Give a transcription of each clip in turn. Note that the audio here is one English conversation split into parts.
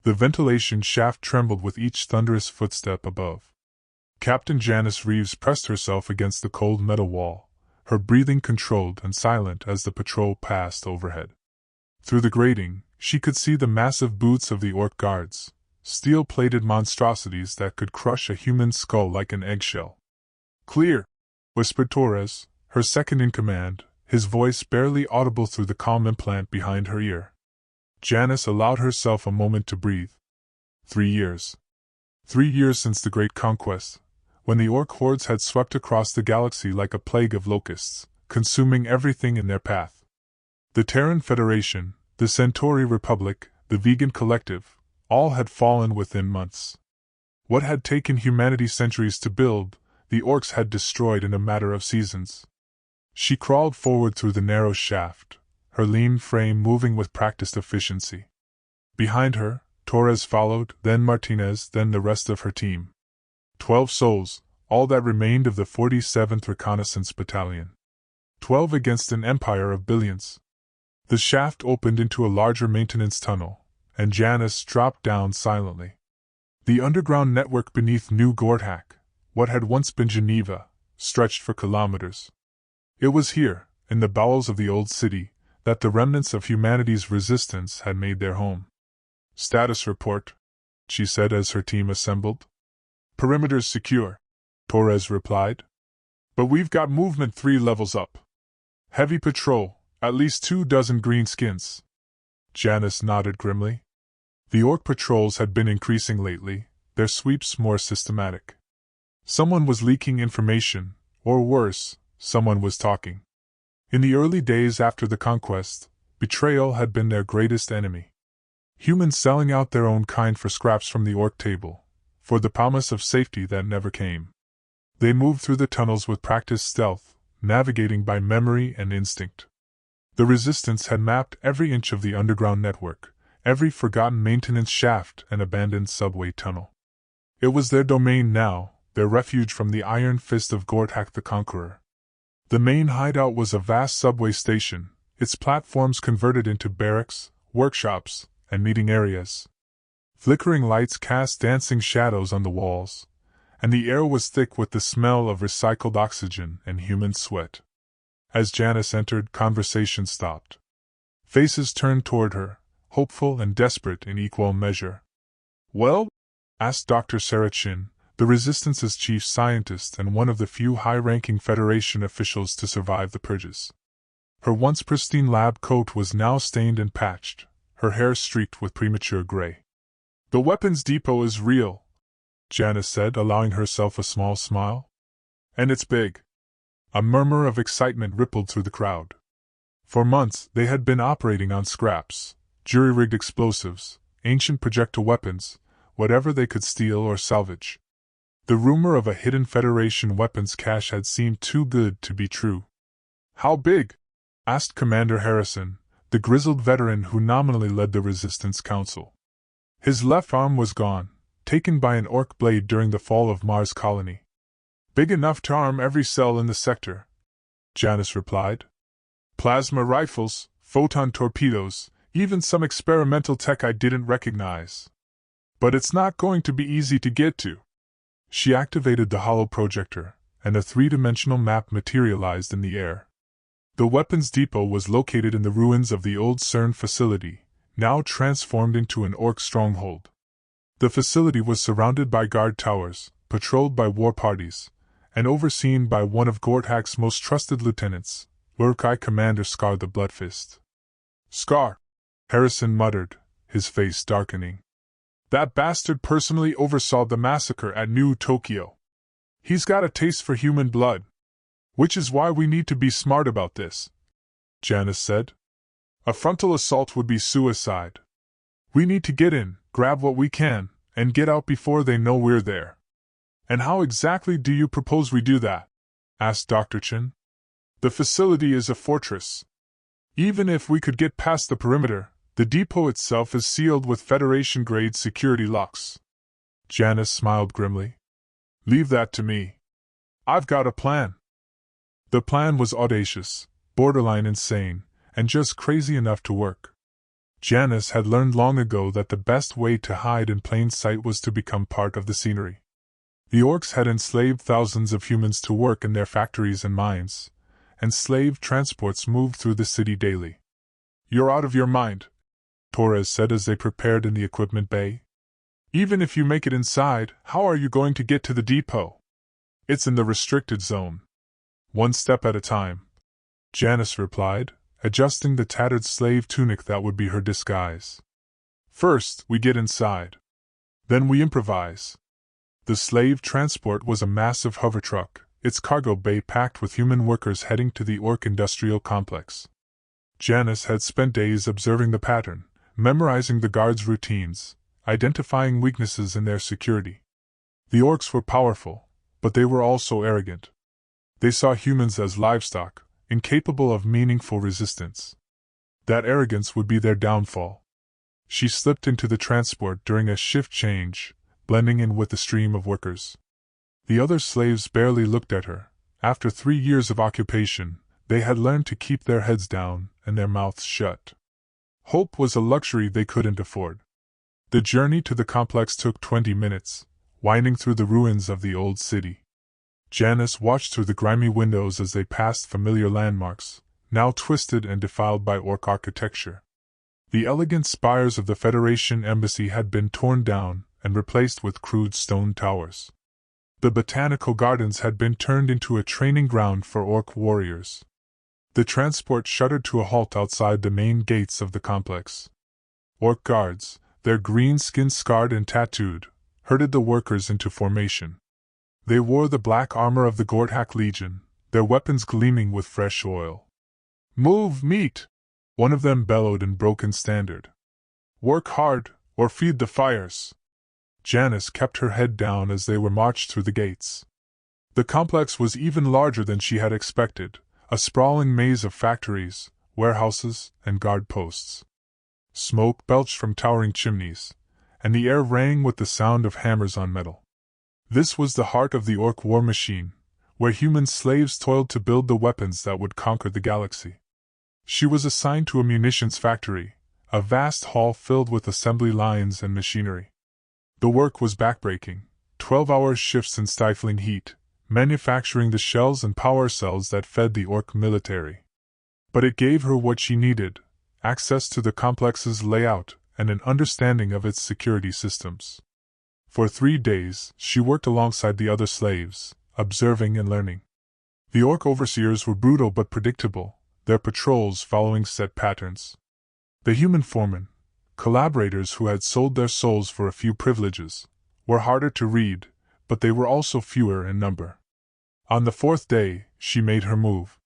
The ventilation shaft trembled with each thunderous footstep above. Captain Janice Reeves pressed herself against the cold metal wall, her breathing controlled and silent as the patrol passed overhead. Through the grating, she could see the massive boots of the Orc guards, steel-plated monstrosities that could crush a human skull like an eggshell. "Clear," whispered Torres, her second-in-command, his voice barely audible through the calm implant behind her ear. Janice allowed herself a moment to breathe. 3 years. 3 years since the Great Conquest, when the Orc hordes had swept across the galaxy like a plague of locusts, consuming everything in their path. The Terran Federation, the Centauri Republic, the Vegan Collective, all had fallen within months. What had taken humanity centuries to build, the Orcs had destroyed in a matter of seasons. She crawled forward through the narrow shaft, her lean frame moving with practiced efficiency. Behind her, Torres followed, then Martinez, then the rest of her team. 12 souls, all that remained of the 47th Reconnaissance Battalion. 12 against an empire of billions. The shaft opened into a larger maintenance tunnel, and Janice dropped down silently. The underground network beneath New Gordhak, what had once been Geneva, stretched for kilometers. It was here, in the bowels of the old city, that the remnants of humanity's resistance had made their home. "Status report," she said as her team assembled. "Perimeter's secure," Torres replied. "But we've got movement 3 levels up. Heavy patrol, at least 24 greenskins." Janice nodded grimly. The Orc patrols had been increasing lately, their sweeps more systematic. Someone was leaking information, or worse, someone was talking. In the early days after the conquest, betrayal had been their greatest enemy. Humans selling out their own kind for scraps from the Orc table, for the promise of safety that never came. They moved through the tunnels with practiced stealth, navigating by memory and instinct. The resistance had mapped every inch of the underground network, every forgotten maintenance shaft and abandoned subway tunnel. It was their domain now, their refuge from the iron fist of Gordhak the Conqueror. The main hideout was a vast subway station, its platforms converted into barracks, workshops, and meeting areas. Flickering lights cast dancing shadows on the walls, and the air was thick with the smell of recycled oxygen and human sweat. As Janice entered, conversation stopped. Faces turned toward her, hopeful and desperate in equal measure. "Well?" asked Dr. Sarachin, the Resistance's chief scientist and one of the few high-ranking Federation officials to survive the purges. Her once pristine lab coat was now stained and patched, her hair streaked with premature gray. "The weapons depot is real," Janice said, allowing herself a small smile. "And it's big." A murmur of excitement rippled through the crowd. For months they had been operating on scraps, jury-rigged explosives, ancient projectile weapons, whatever they could steal or salvage. The rumor of a hidden Federation weapons cache had seemed too good to be true. "How big?" asked Commander Harrison, the grizzled veteran who nominally led the Resistance Council. His left arm was gone, taken by an Orc blade during the fall of Mars Colony. "Big enough to arm every cell in the sector," Janice replied. "Plasma rifles, photon torpedoes, even some experimental tech I didn't recognize. But it's not going to be easy to get to." She activated the holo projector, and a 3-dimensional map materialized in the air. The weapons depot was located in the ruins of the old CERN facility, now transformed into an Orc stronghold. The facility was surrounded by guard towers, patrolled by war parties, and overseen by one of Gordhak's most trusted lieutenants, Urkai Commander Scar the Bloodfist. "Scar," Harrison muttered, his face darkening. "That bastard personally oversaw the massacre at New Tokyo. He's got a taste for human blood. Which is why we need to be smart about this," Janice said. "A frontal assault would be suicide. We need to get in, grab what we can, and get out before they know we're there." "And how exactly do you propose we do that?" asked Dr. Chen. "The facility is a fortress. Even if we could get past the perimeter, the depot itself is sealed with Federation-grade security locks." Janice smiled grimly. "Leave that to me. I've got a plan." The plan was audacious, borderline insane, and just crazy enough to work. Janice had learned long ago that the best way to hide in plain sight was to become part of the scenery. The Orcs had enslaved thousands of humans to work in their factories and mines, and slave transports moved through the city daily. "You're out of your mind," Torres said as they prepared in the equipment bay. "Even if you make it inside, how are you going to get to the depot? It's in the restricted zone." "One step at a time," Janice replied, adjusting the tattered slave tunic that would be her disguise. "First, we get inside. Then we improvise." The slave transport was a massive hover truck, its cargo bay packed with human workers heading to the Orc industrial complex. Janice had spent days observing the pattern, memorizing the guards' routines, identifying weaknesses in their security. The Orcs were powerful, but they were also arrogant. They saw humans as livestock, incapable of meaningful resistance. That arrogance would be their downfall. She slipped into the transport during a shift change, blending in with the stream of workers. The other slaves barely looked at her. After 3 years of occupation, they had learned to keep their heads down and their mouths shut. Hope was a luxury they couldn't afford. The journey to the complex took 20 minutes, winding through the ruins of the old city. Janice watched through the grimy windows as they passed familiar landmarks, now twisted and defiled by Orc architecture. The elegant spires of the Federation embassy had been torn down and replaced with crude stone towers. The botanical gardens had been turned into a training ground for Orc warriors. The transport shuddered to a halt outside the main gates of the complex. Orc guards, their green skin scarred and tattooed, herded the workers into formation. They wore the black armor of the Gordhak Legion, their weapons gleaming with fresh oil. "Move, meat!" one of them bellowed in broken standard. "Work hard, or feed the fires!" Janice kept her head down as they were marched through the gates. The complex was even larger than she had expected, a sprawling maze of factories, warehouses, and guard posts. Smoke belched from towering chimneys, and the air rang with the sound of hammers on metal. This was the heart of the Orc war machine, where human slaves toiled to build the weapons that would conquer the galaxy. She was assigned to a munitions factory, a vast hall filled with assembly lines and machinery. The work was backbreaking, 12-hour shifts in stifling heat, manufacturing the shells and power cells that fed the Orc military. But it gave her what she needed: access to the complex's layout and an understanding of its security systems. For 3 days, she worked alongside the other slaves, observing and learning. The Orc overseers were brutal but predictable, their patrols following set patterns. The human foremen, collaborators who had sold their souls for a few privileges, were harder to read, but they were also fewer in number. On the 4th day, she made her move.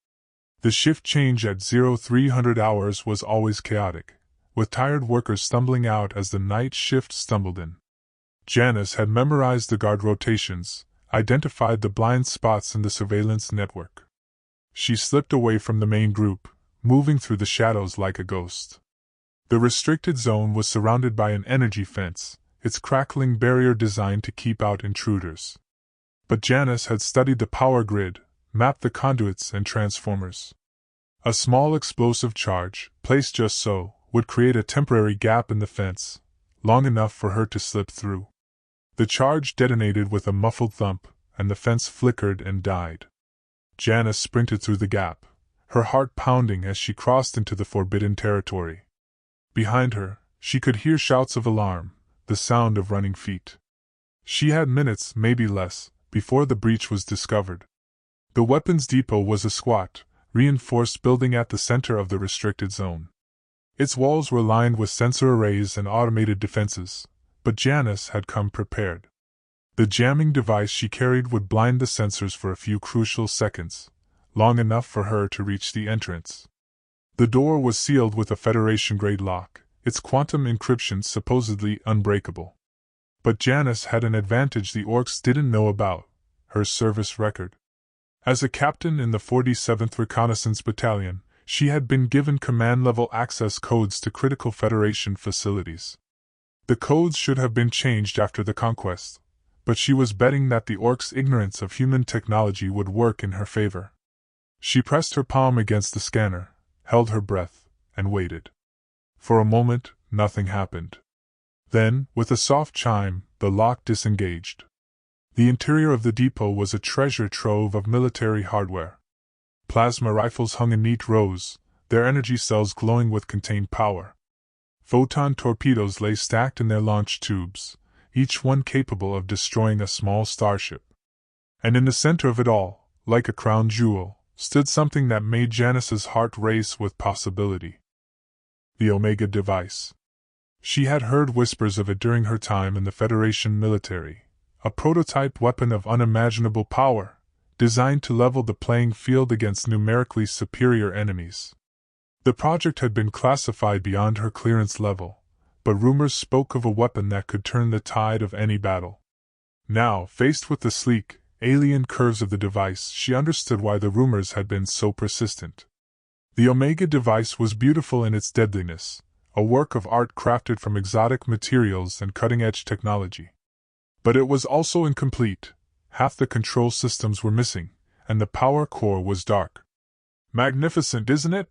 The shift change at 0300 hours was always chaotic, with tired workers stumbling out as the night shift stumbled in. Janice had memorized the guard rotations, identified the blind spots in the surveillance network. She slipped away from the main group, moving through the shadows like a ghost. The restricted zone was surrounded by an energy fence, its crackling barrier designed to keep out intruders. But Janice had studied the power grid, mapped the conduits and transformers. A small explosive charge, placed just so, would create a temporary gap in the fence, long enough for her to slip through. The charge detonated with a muffled thump, and the fence flickered and died. Janice sprinted through the gap, her heart pounding as she crossed into the forbidden territory. Behind her, she could hear shouts of alarm, the sound of running feet. She had minutes, maybe less, before the breach was discovered. The weapons depot was a squat, reinforced building at the center of the restricted zone. Its walls were lined with sensor arrays and automated defenses, but Janice had come prepared. The jamming device she carried would blind the sensors for a few crucial seconds, long enough for her to reach the entrance. The door was sealed with a Federation-grade lock, its quantum encryption supposedly unbreakable. But Janice had an advantage the Orcs didn't know about: her service record. As a captain in the 47th Reconnaissance Battalion, she had been given command-level access codes to critical Federation facilities. The codes should have been changed after the conquest, but she was betting that the Orcs' ignorance of human technology would work in her favor. She pressed her palm against the scanner, held her breath, and waited. For a moment, nothing happened. Then, with a soft chime, the lock disengaged. The interior of the depot was a treasure trove of military hardware. Plasma rifles hung in neat rows, their energy cells glowing with contained power. Photon torpedoes lay stacked in their launch tubes, each one capable of destroying a small starship. And in the center of it all, like a crown jewel, stood something that made Janice's heart race with possibility. The Omega device. She had heard whispers of it during her time in the Federation military, a prototype weapon of unimaginable power, designed to level the playing field against numerically superior enemies. The project had been classified beyond her clearance level, but rumors spoke of a weapon that could turn the tide of any battle. Now, faced with the sleek, alien curves of the device, she understood why the rumors had been so persistent. The Omega device was beautiful in its deadliness, a work of art crafted from exotic materials and cutting-edge technology. But it was also incomplete. Half the control systems were missing, and the power core was dark. Magnificent, isn't it?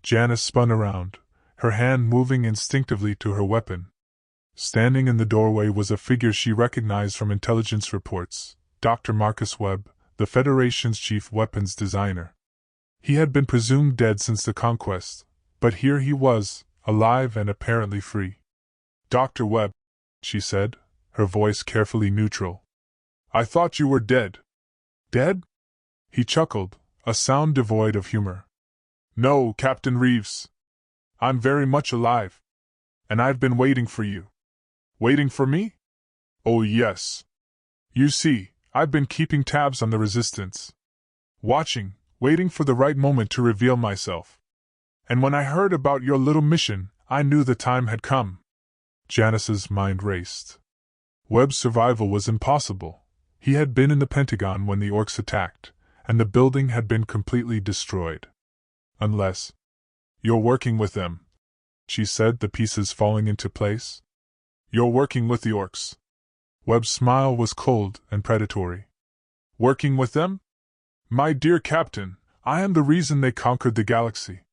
Janice spun around, her hand moving instinctively to her weapon. Standing in the doorway was a figure she recognized from intelligence reports, Dr. Marcus Webb, the Federation's chief weapons designer. He had been presumed dead since the conquest, but here he was, alive and apparently free. "Dr. Webb," she said, her voice carefully neutral. "I thought you were dead." "Dead?" He chuckled, a sound devoid of humor. "No, Captain Reeves. I'm very much alive. And I've been waiting for you." "Waiting for me?" "Oh, yes. You see, I've been keeping tabs on the Resistance. Watching, waiting for the right moment to reveal myself. And when I heard about your little mission, I knew the time had come." Janice's mind raced. Webb's survival was impossible. He had been in the Pentagon when the Orcs attacked, and the building had been completely destroyed. "Unless you're working with them," she said, the pieces falling into place. "You're working with the Orcs." Webb's smile was cold and predatory. "Working with them? My dear Captain, I am the reason they conquered the galaxy.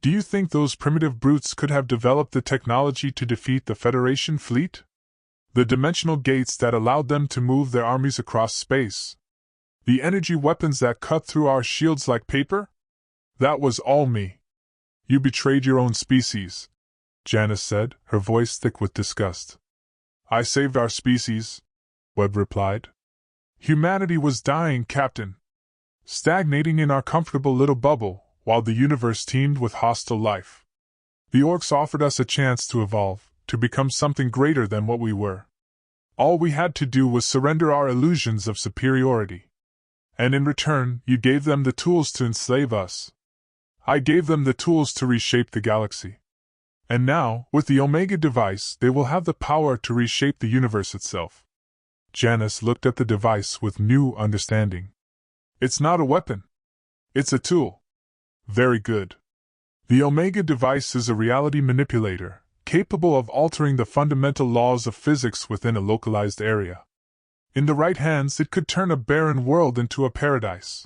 Do you think those primitive brutes could have developed the technology to defeat the Federation fleet? The dimensional gates that allowed them to move their armies across space? The energy weapons that cut through our shields like paper? That was all me." "You betrayed your own species," Janice said, her voice thick with disgust. "I saved our species," Webb replied. "Humanity was dying, Captain. Stagnating in our comfortable little bubble, while the universe teemed with hostile life. The Orcs offered us a chance to evolve, to become something greater than what we were. All we had to do was surrender our illusions of superiority. And in return, you gave them the tools to enslave us. I gave them the tools to reshape the galaxy. And now, with the Omega device, they will have the power to reshape the universe itself." Janice looked at the device with new understanding. "It's not a weapon. It's a tool." "Very good. The Omega device is a reality manipulator, capable of altering the fundamental laws of physics within a localized area. In the right hands, it could turn a barren world into a paradise.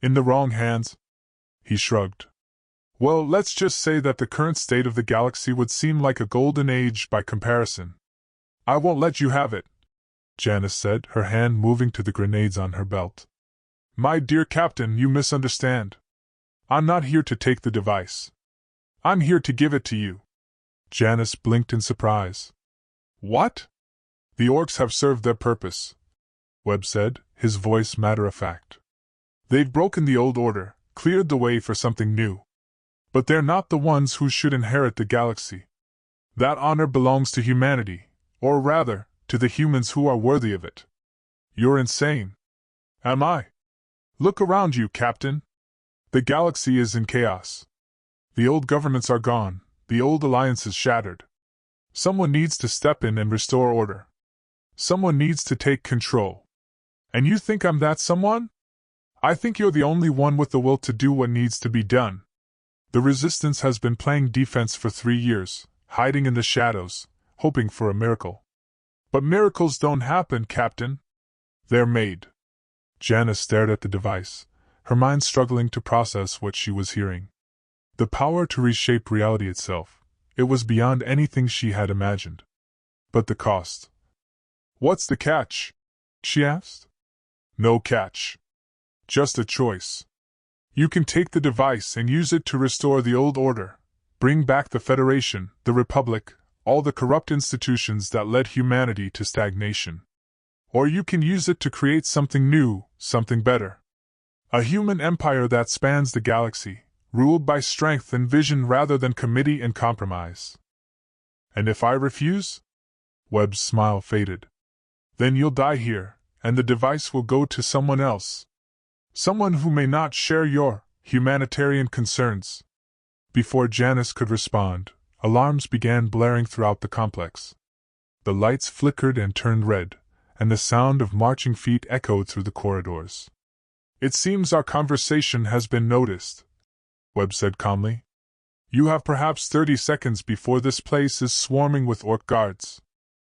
In the wrong hands—" he shrugged. "Well, let's just say that the current state of the galaxy would seem like a golden age by comparison." "I won't let you have it," Janice said, her hand moving to the grenades on her belt. "My dear Captain, you misunderstand. I'm not here to take the device. I'm here to give it to you." Janice blinked in surprise. "What?" "The Orcs have served their purpose," Webb said, his voice matter-of-fact. "They've broken the old order, cleared the way for something new. But they're not the ones who should inherit the galaxy. That honor belongs to humanity, or rather, to the humans who are worthy of it." "You're insane." "Am I?" "Look around you, Captain. The galaxy is in chaos. The old governments are gone, the old alliances shattered. Someone needs to step in and restore order. Someone needs to take control. And you think I'm that someone? I think you're the only one with the will to do what needs to be done. The Resistance has been playing defense for 3 years, hiding in the shadows, hoping for a miracle. But miracles don't happen, Captain. They're made." Janice stared at the device, her mind struggling to process what she was hearing. The power to reshape reality itself, It was beyond anything she had imagined. But the cost. "What's the catch?" she asked. "No catch. Just a choice. You can take the device and use it to restore the old order, bring back the Federation, the Republic, all the corrupt institutions that led humanity to stagnation. Or you can use it to create something new, something better. A human empire that spans the galaxy, ruled by strength and vision rather than committee and compromise." "And if I refuse?" Webb's smile faded. "Then you'll die here, and the device will go to someone else. Someone who may not share your humanitarian concerns." Before Janice could respond, alarms began blaring throughout the complex. The lights flickered and turned red, and the sound of marching feet echoed through the corridors. "It seems our conversation has been noticed," Webb said calmly. "You have perhaps 30 seconds before this place is swarming with Orc guards."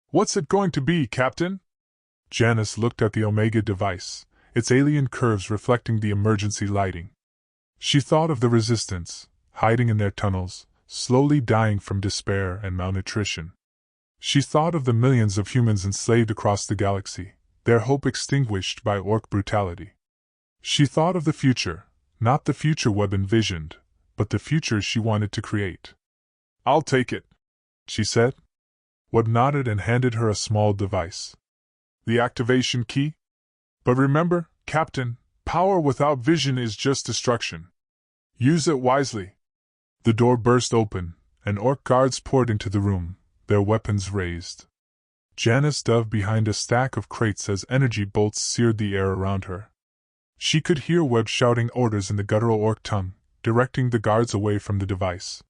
"What's it going to be, Captain?" Janice looked at the Omega device, its alien curves reflecting the emergency lighting. She thought of the Resistance, hiding in their tunnels, slowly dying from despair and malnutrition. She thought of the millions of humans enslaved across the galaxy, their hope extinguished by Orc brutality. She thought of the future, not the future Webb envisioned, but the future she wanted to create. "I'll take it," she said. Webb nodded and handed her a small device. "The activation key? But remember, Captain, power without vision is just destruction. Use it wisely." The door burst open, and Orc guards poured into the room, their weapons raised. Janice dove behind a stack of crates as energy bolts seared the air around her. She could hear Webb shouting orders in the guttural Orc tongue, directing the guards away from the device.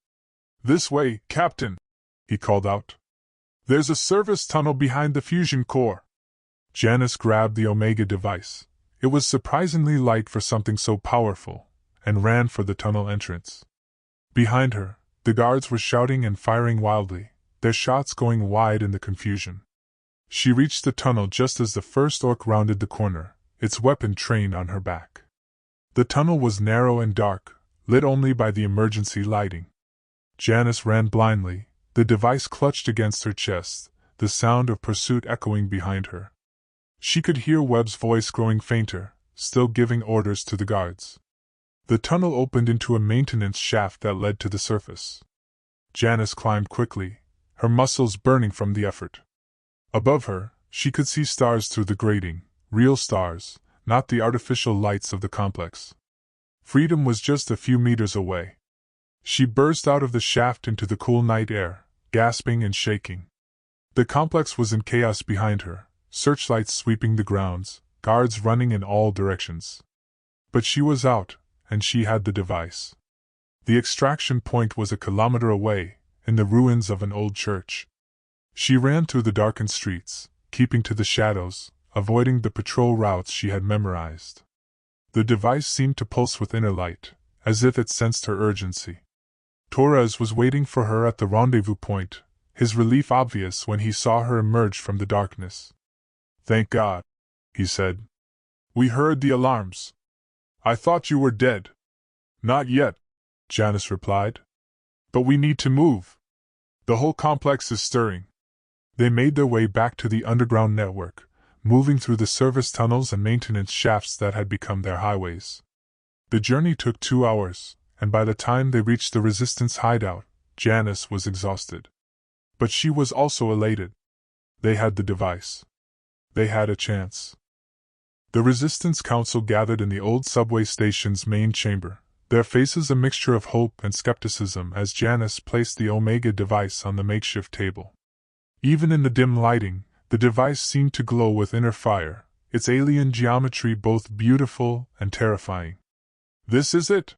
"This way, Captain," he called out. "There's a service tunnel behind the fusion core." Janice grabbed the Omega device. It was surprisingly light for something so powerful, and ran for the tunnel entrance. Behind her, the guards were shouting and firing wildly, their shots going wide in the confusion. She reached the tunnel just as the first Orc rounded the corner, its weapon trained on her back. The tunnel was narrow and dark, lit only by the emergency lighting. Janice ran blindly, the device clutched against her chest, the sound of pursuit echoing behind her. She could hear Webb's voice growing fainter, still giving orders to the guards. The tunnel opened into a maintenance shaft that led to the surface. Janice climbed quickly, her muscles burning from the effort. Above her, she could see stars through the grating, real stars, not the artificial lights of the complex. Freedom was just a few meters away. She burst out of the shaft into the cool night air, gasping and shaking. The complex was in chaos behind her, searchlights sweeping the grounds, guards running in all directions. But she was out, and she had the device. The extraction point was a kilometer away, in the ruins of an old church. She ran through the darkened streets, keeping to the shadows, avoiding the patrol routes she had memorized. The device seemed to pulse with inner light, as if it sensed her urgency. Torres was waiting for her at the rendezvous point, his relief obvious when he saw her emerge from the darkness. "Thank God," he said. "We heard the alarms. I thought you were dead." "Not yet," Janice replied. "But we need to move. The whole complex is stirring." They made their way back to the underground network, moving through the service tunnels and maintenance shafts that had become their highways. The journey took 2 hours, and by the time they reached the Resistance hideout, Janice was exhausted. But she was also elated. They had the device. They had a chance. The Resistance Council gathered in the old subway station's main chamber, their faces a mixture of hope and skepticism as Janice placed the Omega device on the makeshift table. Even in the dim lighting, the device seemed to glow with inner fire, its alien geometry both beautiful and terrifying. "This is it?"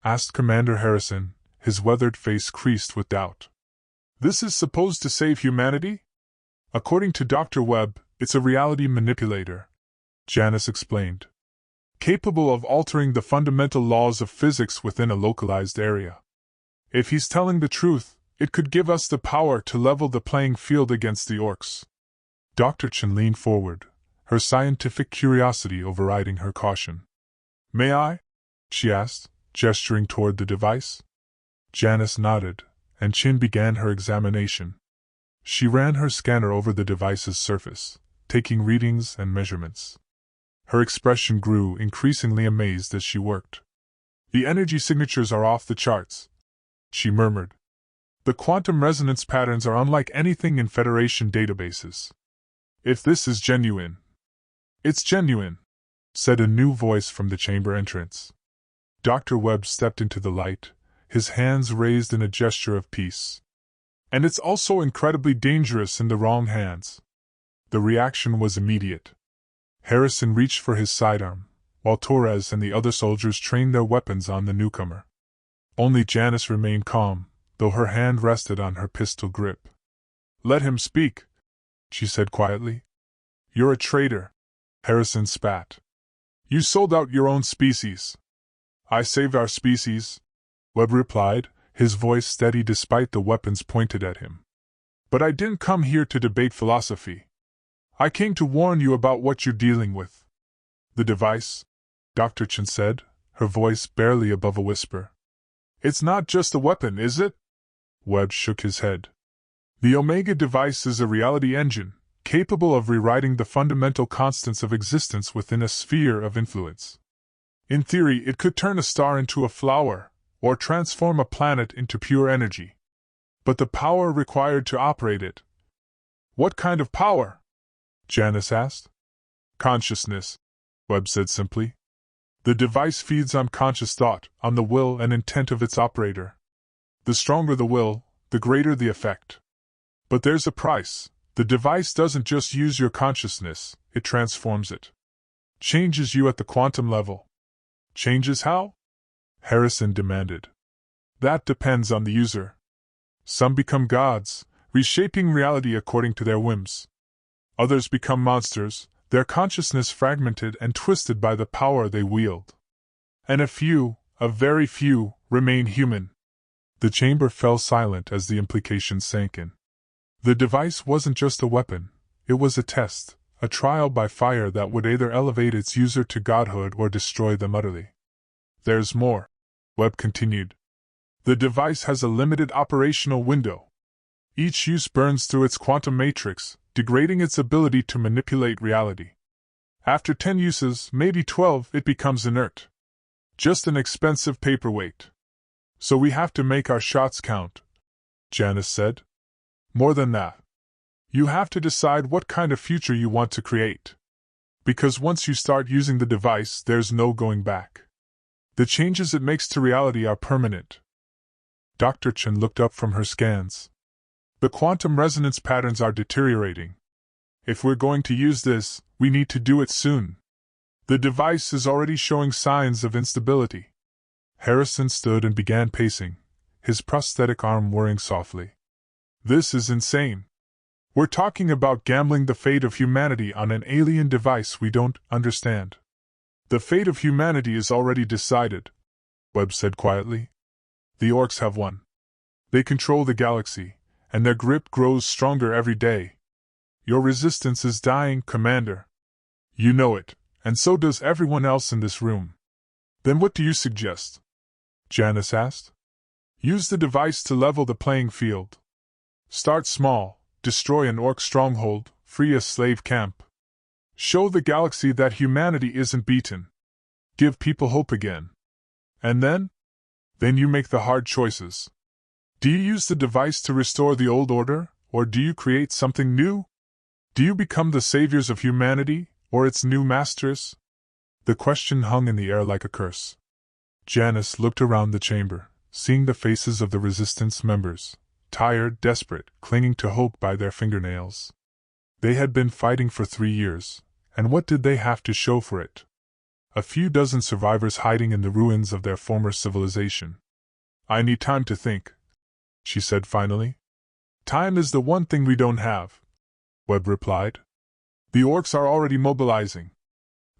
asked Commander Harrison, his weathered face creased with doubt. "This is supposed to save humanity?" "According to Dr. Webb, it's a reality manipulator," Janice explained. "Capable of altering the fundamental laws of physics within a localized area. If he's telling the truth, it could give us the power to level the playing field against the Orcs." Dr. Chen leaned forward, her scientific curiosity overriding her caution. "May I?" she asked, gesturing toward the device. Janice nodded, and Chin began her examination. She ran her scanner over the device's surface, taking readings and measurements. Her expression grew, increasingly amazed as she worked. "The energy signatures are off the charts," she murmured. "The quantum resonance patterns are unlike anything in Federation databases. If this is genuine..." "It's genuine," said a new voice from the chamber entrance. Dr. Webb stepped into the light, his hands raised in a gesture of peace. "And it's also incredibly dangerous in the wrong hands." The reaction was immediate. Harrison reached for his sidearm, while Torres and the other soldiers trained their weapons on the newcomer. Only Janice remained calm, though her hand rested on her pistol grip. "Let him speak," she said quietly. "You're a traitor," Harrison spat. "You sold out your own species." "I saved our species," Webb replied, his voice steady despite the weapons pointed at him. "But I didn't come here to debate philosophy. I came to warn you about what you're dealing with." "The device?" Dr. Chen said, her voice barely above a whisper. "It's not just a weapon, is it?" Webb shook his head. "The Omega device is a reality engine, capable of rewriting the fundamental constants of existence within a sphere of influence. In theory, it could turn a star into a flower, or transform a planet into pure energy. But the power required to operate it—" "What kind of power?" Janice asked. "Consciousness," Webb said simply. "The device feeds on conscious thought, on the will and intent of its operator. The stronger the will, the greater the effect. But there's a price. The device doesn't just use your consciousness, it transforms it. Changes you at the quantum level." "Changes how?" Harrison demanded. "That depends on the user. Some become gods, reshaping reality according to their whims. Others become monsters, their consciousness fragmented and twisted by the power they wield. And a few, a very few, remain human." The chamber fell silent as the implications sank in. The device wasn't just a weapon, it was a test, a trial by fire that would either elevate its user to godhood or destroy them utterly. "There's more," Webb continued. "The device has a limited operational window. Each use burns through its quantum matrix, degrading its ability to manipulate reality. After 10 uses, maybe 12, it becomes inert. Just an expensive paperweight. So we have to make our shots count," Janice said. "More than that. You have to decide what kind of future you want to create. Because once you start using the device, there's no going back. The changes it makes to reality are permanent." Dr. Chen looked up from her scans. "The quantum resonance patterns are deteriorating. If we're going to use this, we need to do it soon. The device is already showing signs of instability." Harrison stood and began pacing, his prosthetic arm whirring softly. "This is insane. We're talking about gambling the fate of humanity on an alien device we don't understand." "The fate of humanity is already decided," Webb said quietly. "The Orcs have won. They control the galaxy, and their grip grows stronger every day. Your resistance is dying, Commander. You know it, and so does everyone else in this room." "Then what do you suggest?" Janice asked. "Use the device to level the playing field. Start small, destroy an Orc stronghold, free a slave camp. Show the galaxy that humanity isn't beaten. Give people hope again. And then? Then you make the hard choices. Do you use the device to restore the old order, or do you create something new? Do you become the saviors of humanity, or its new masters?" The question hung in the air like a curse. Janice looked around the chamber, seeing the faces of the Resistance members, tired, desperate, clinging to hope by their fingernails. They had been fighting for 3 years, and what did they have to show for it? A few dozen survivors hiding in the ruins of their former civilization. "I need time to think," she said finally. "Time is the one thing we don't have," Webb replied. "The Orcs are already mobilizing.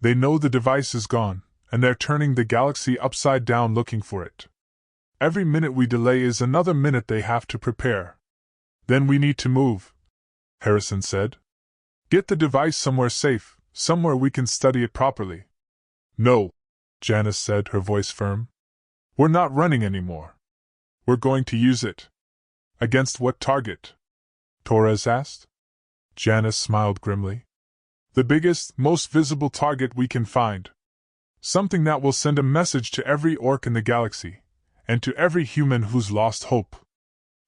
They know the device is gone, and they're turning the galaxy upside down looking for it. Every minute we delay is another minute they have to prepare. Then we need to move," Harrison said. "Get the device somewhere safe, somewhere we can study it properly." "No," Janice said, her voice firm. "We're not running anymore. We're going to use it. Against what target? Torres asked. Janice smiled grimly. The biggest, most visible target we can find. Something that will send a message to every orc in the galaxy, and to every human who's lost hope.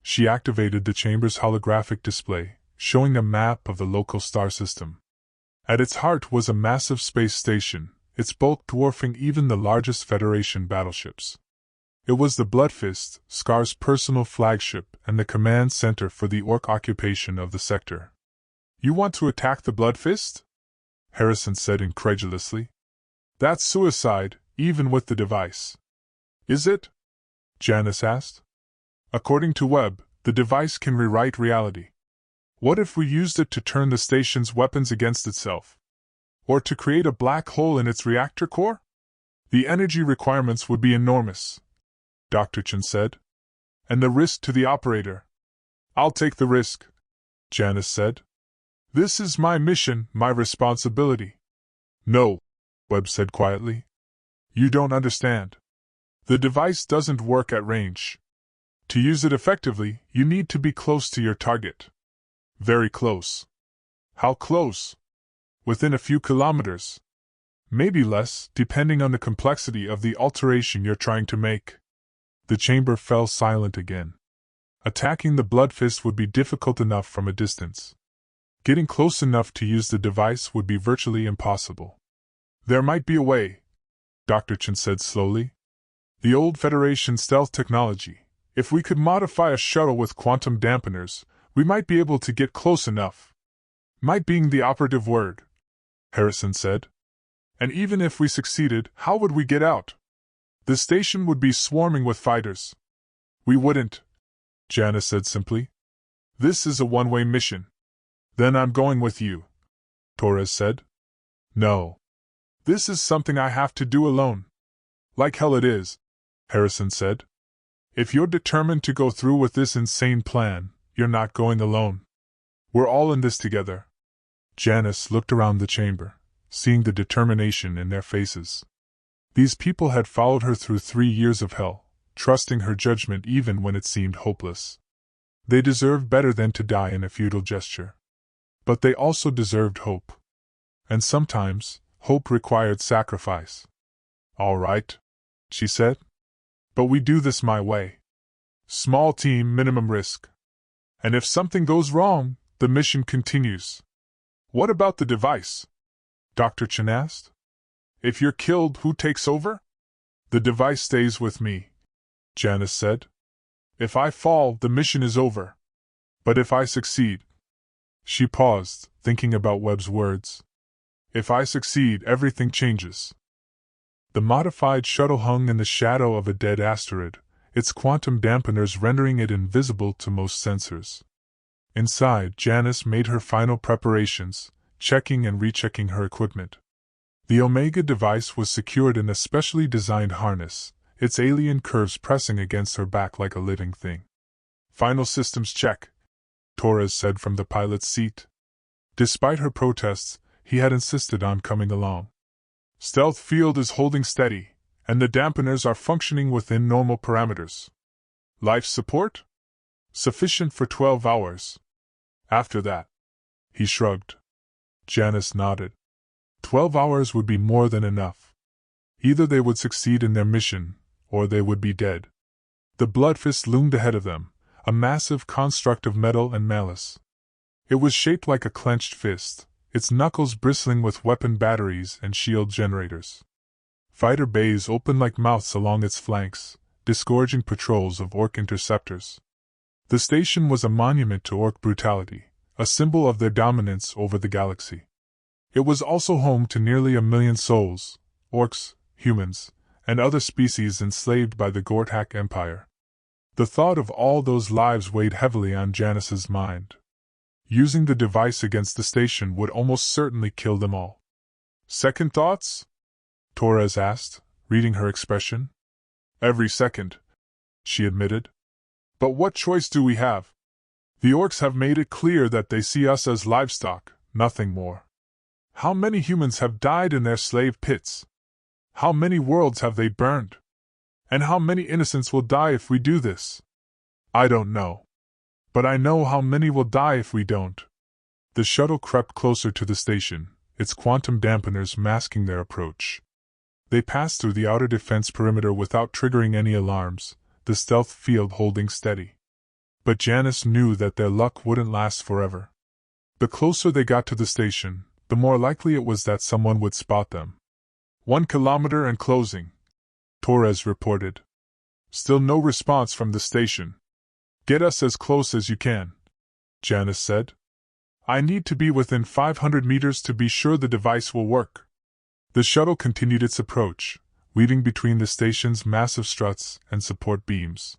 She activated the chamber's holographic display, showing a map of the local star system. At its heart was a massive space station, its bulk dwarfing even the largest Federation battleships. It was the Blood Fist, Scar's personal flagship and the command center for the orc occupation of the sector. You want to attack the Blood Fist? Harrison said incredulously. That's suicide, even with the device. Is it? Janice asked. According to Webb, the device can rewrite reality. What if we used it to turn the station's weapons against itself? Or to create a black hole in its reactor core? The energy requirements would be enormous, Dr. Chen said. And the risk to the operator. I'll take the risk, Janice said. This is my mission, my responsibility. No, Webb said quietly. You don't understand. The device doesn't work at range. To use it effectively, you need to be close to your target. Very close. How close? Within a few kilometers. Maybe less, depending on the complexity of the alteration you're trying to make. The chamber fell silent again. Attacking the Blood Fist would be difficult enough from a distance. Getting close enough to use the device would be virtually impossible. There might be a way, Dr. Chen said slowly. The old Federation stealth technology. If we could modify a shuttle with quantum dampeners, we might be able to get close enough. Might being the operative word, Harrison said. And even if we succeeded, how would we get out? The station would be swarming with fighters. We wouldn't, Janice said simply. This is a one-way mission. Then I'm going with you, Torres said. No. This is something I have to do alone. Like hell it is, Harrison said. If you're determined to go through with this insane plan, you're not going alone. We're all in this together. Janice looked around the chamber, seeing the determination in their faces. These people had followed her through 3 years of hell, trusting her judgment even when it seemed hopeless. They deserved better than to die in a futile gesture. But they also deserved hope. And sometimes, hope required sacrifice. All right, she said. But we do this my way. Small team, minimum risk. And if something goes wrong, the mission continues. What about the device? Dr. Chen asked. If you're killed, who takes over? The device stays with me, Janice said. If I fall, the mission is over. But if I succeed... She paused, thinking about Webb's words. If I succeed, everything changes. The modified shuttle hung in the shadow of a dead asteroid, its quantum dampeners rendering it invisible to most sensors. Inside, Janice made her final preparations, checking and rechecking her equipment. The Omega device was secured in a specially designed harness, its alien curves pressing against her back like a living thing. Final systems check, Torres said from the pilot's seat. Despite her protests, he had insisted on coming along. Stealth field is holding steady, and the dampeners are functioning within normal parameters. Life support? Sufficient for 12 hours. After that. He shrugged. Janice nodded. 12 hours would be more than enough. Either they would succeed in their mission, or they would be dead. The Blood Fist loomed ahead of them, a massive construct of metal and malice. It was shaped like a clenched fist, its knuckles bristling with weapon batteries and shield generators. Fighter bays opened like mouths along its flanks, disgorging patrols of Orc interceptors. The station was a monument to Orc brutality, a symbol of their dominance over the galaxy. It was also home to nearly 1 million souls, Orcs, humans, and other species enslaved by the Gortak Empire. The thought of all those lives weighed heavily on Janice's mind. Using the device against the station would almost certainly kill them all. Second thoughts? Torres asked, reading her expression. Every second, she admitted. But what choice do we have? The Orcs have made it clear that they see us as livestock, nothing more. How many humans have died in their slave pits? How many worlds have they burned? And how many innocents will die if we do this? I don't know. But I know how many will die if we don't. The shuttle crept closer to the station, its quantum dampeners masking their approach. They passed through the outer defense perimeter without triggering any alarms, the stealth field holding steady. But Janice knew that their luck wouldn't last forever. The closer they got to the station, the more likely it was that someone would spot them. 1 kilometer and closing, Torres reported. Still no response from the station. Get us as close as you can, Janice said. I need to be within 500 meters to be sure the device will work. The shuttle continued its approach, weaving between the station's massive struts and support beams.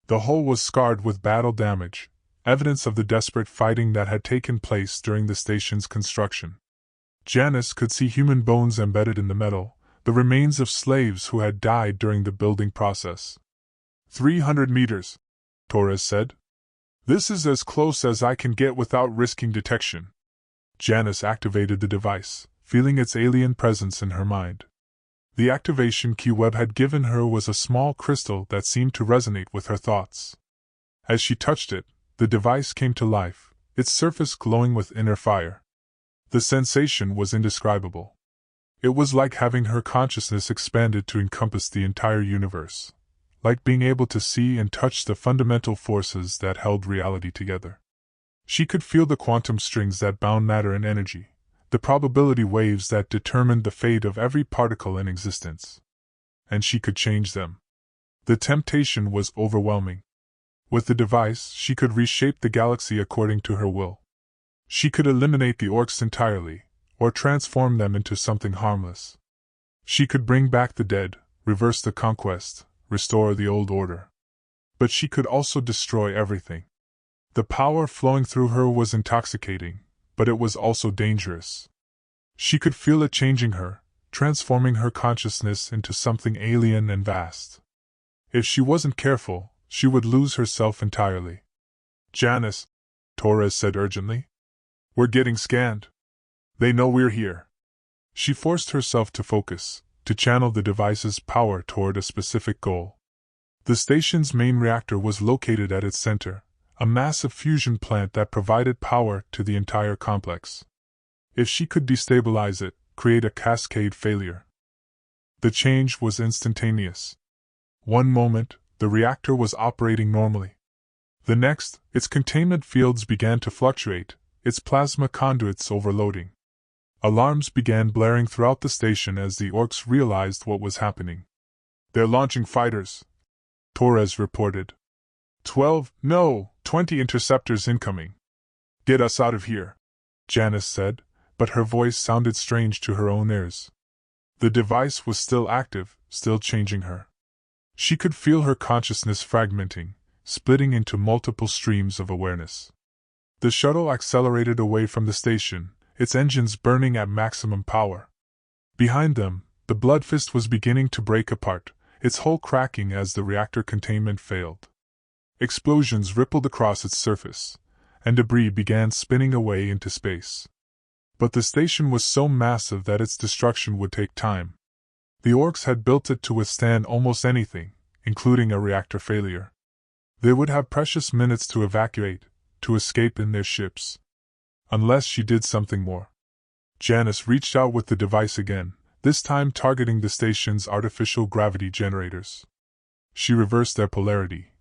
The hull was scarred with battle damage, evidence of the desperate fighting that had taken place during the station's construction. Janice could see human bones embedded in the metal, the remains of slaves who had died during the building process. 300 meters, Torres said. This is as close as I can get without risking detection. Janice activated the device, feeling its alien presence in her mind. The activation key Webb had given her was a small crystal that seemed to resonate with her thoughts. As she touched it, the device came to life, its surface glowing with inner fire. The sensation was indescribable. It was like having her consciousness expanded to encompass the entire universe, like being able to see and touch the fundamental forces that held reality together. She could feel the quantum strings that bound matter and energy, the probability waves that determined the fate of every particle in existence. And she could change them. The temptation was overwhelming. With the device, she could reshape the galaxy according to her will. She could eliminate the Orcs entirely, or transform them into something harmless. She could bring back the dead, reverse the conquest, restore the old order. But she could also destroy everything. The power flowing through her was intoxicating, but it was also dangerous. She could feel it changing her, transforming her consciousness into something alien and vast. If she wasn't careful, she would lose herself entirely. Janice, Torres said urgently. We're getting scanned. They know we're here. She forced herself to focus, to channel the device's power toward a specific goal. The station's main reactor was located at its center, a massive fusion plant that provided power to the entire complex. If she could destabilize it, create a cascade failure. The change was instantaneous. One moment, the reactor was operating normally. The next, its containment fields began to fluctuate, its plasma conduits overloading. Alarms began blaring throughout the station as the Orcs realized what was happening. They're launching fighters, Torres reported. 20 interceptors incoming. Get us out of here, Janice said, but her voice sounded strange to her own ears. The device was still active, still changing her. She could feel her consciousness fragmenting, splitting into multiple streams of awareness. The shuttle accelerated away from the station, its engines burning at maximum power. Behind them, the Blood Fist was beginning to break apart, its hull cracking as the reactor containment failed. Explosions rippled across its surface, and debris began spinning away into space. But the station was so massive that its destruction would take time. The Orcs had built it to withstand almost anything, including a reactor failure. They would have precious minutes to evacuate, to escape in their ships. Unless she did something more. Janice reached out with the device again, this time targeting the station's artificial gravity generators. She reversed their polarity,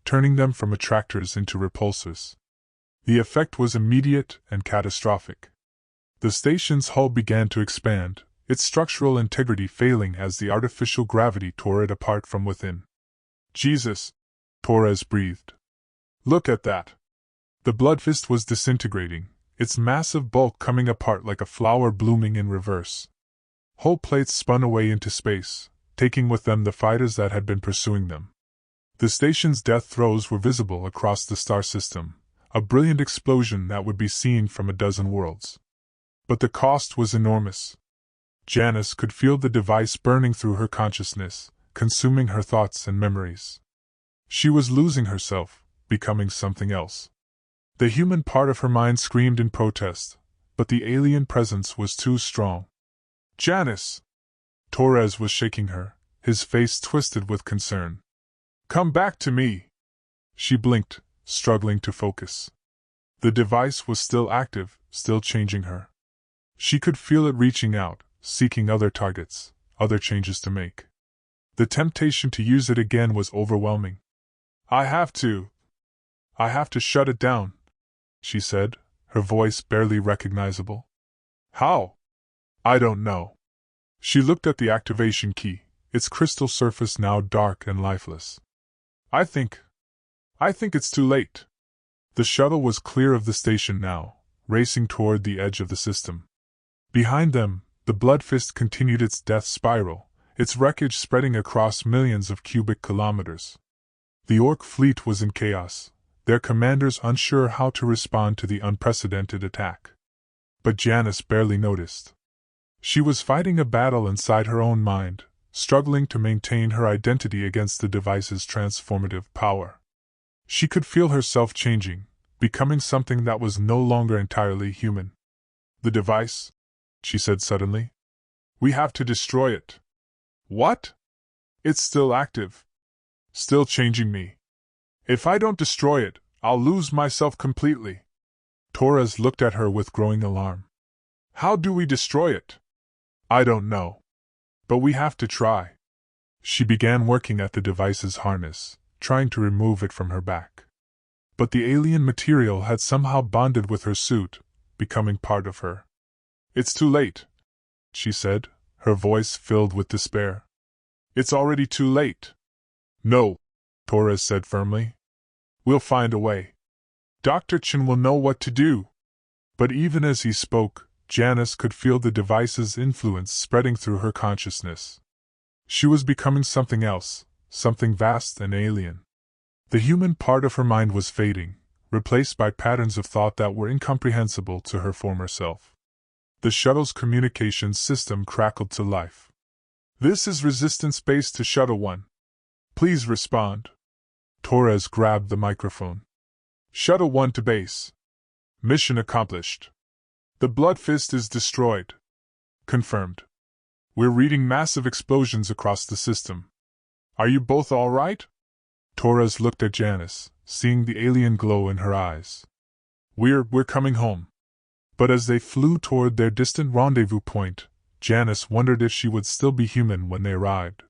turning them from attractors into repulsors. The effect was immediate and catastrophic. The station's hull began to expand, its structural integrity failing as the artificial gravity tore it apart from within. Jesus! Torres breathed. Look at that! The Blood Fist was disintegrating, its massive bulk coming apart like a flower blooming in reverse. Hull plates spun away into space, taking with them the fighters that had been pursuing them. The station's death throes were visible across the star system, a brilliant explosion that would be seen from a dozen worlds. But the cost was enormous. Janice could feel the device burning through her consciousness, consuming her thoughts and memories. She was losing herself, becoming something else. The human part of her mind screamed in protest, but the alien presence was too strong. Janice! Torres was shaking her, his face twisted with concern. Come back to me! She blinked, struggling to focus. The device was still active, still changing her. She could feel it reaching out, seeking other targets, other changes to make. The temptation to use it again was overwhelming. I have to shut it down," she said, her voice barely recognizable. "How?" "I don't know." She looked at the activation key, its crystal surface now dark and lifeless. I think it's too late." The shuttle was clear of the station now, racing toward the edge of the system. Behind them, the Blood Fist continued its death spiral, its wreckage spreading across millions of cubic kilometers. The Orc fleet was in chaos, their commanders unsure how to respond to the unprecedented attack. But Janice barely noticed. She was fighting a battle inside her own mind, struggling to maintain her identity against the device's transformative power. She could feel herself changing, becoming something that was no longer entirely human. "The device?" she said suddenly. "We have to destroy it." "What?" "It's still active. Still changing me. If I don't destroy it, I'll lose myself completely." Torres looked at her with growing alarm. "How do we destroy it?" "I don't know. But we have to try." She began working at the device's harness, trying to remove it from her back. But the alien material had somehow bonded with her suit, becoming part of her. "It's too late," she said, her voice filled with despair. "It's already too late." "No," Torres said firmly. "We'll find a way. Dr. Chen will know what to do." But even as he spoke, Janice could feel the device's influence spreading through her consciousness. She was becoming something else, something vast and alien. The human part of her mind was fading, replaced by patterns of thought that were incomprehensible to her former self. The shuttle's communications system crackled to life. "This is Resistance Base to Shuttle 1. Please respond." Torres grabbed the microphone. "Shuttle 1 to base. Mission accomplished. The Blood Fist is destroyed. Confirmed. We're reading massive explosions across the system. Are you both all right?" Torres looked at Janice, seeing the alien glow in her eyes. We're coming home." But as they flew toward their distant rendezvous point, Janice wondered if she would still be human when they arrived.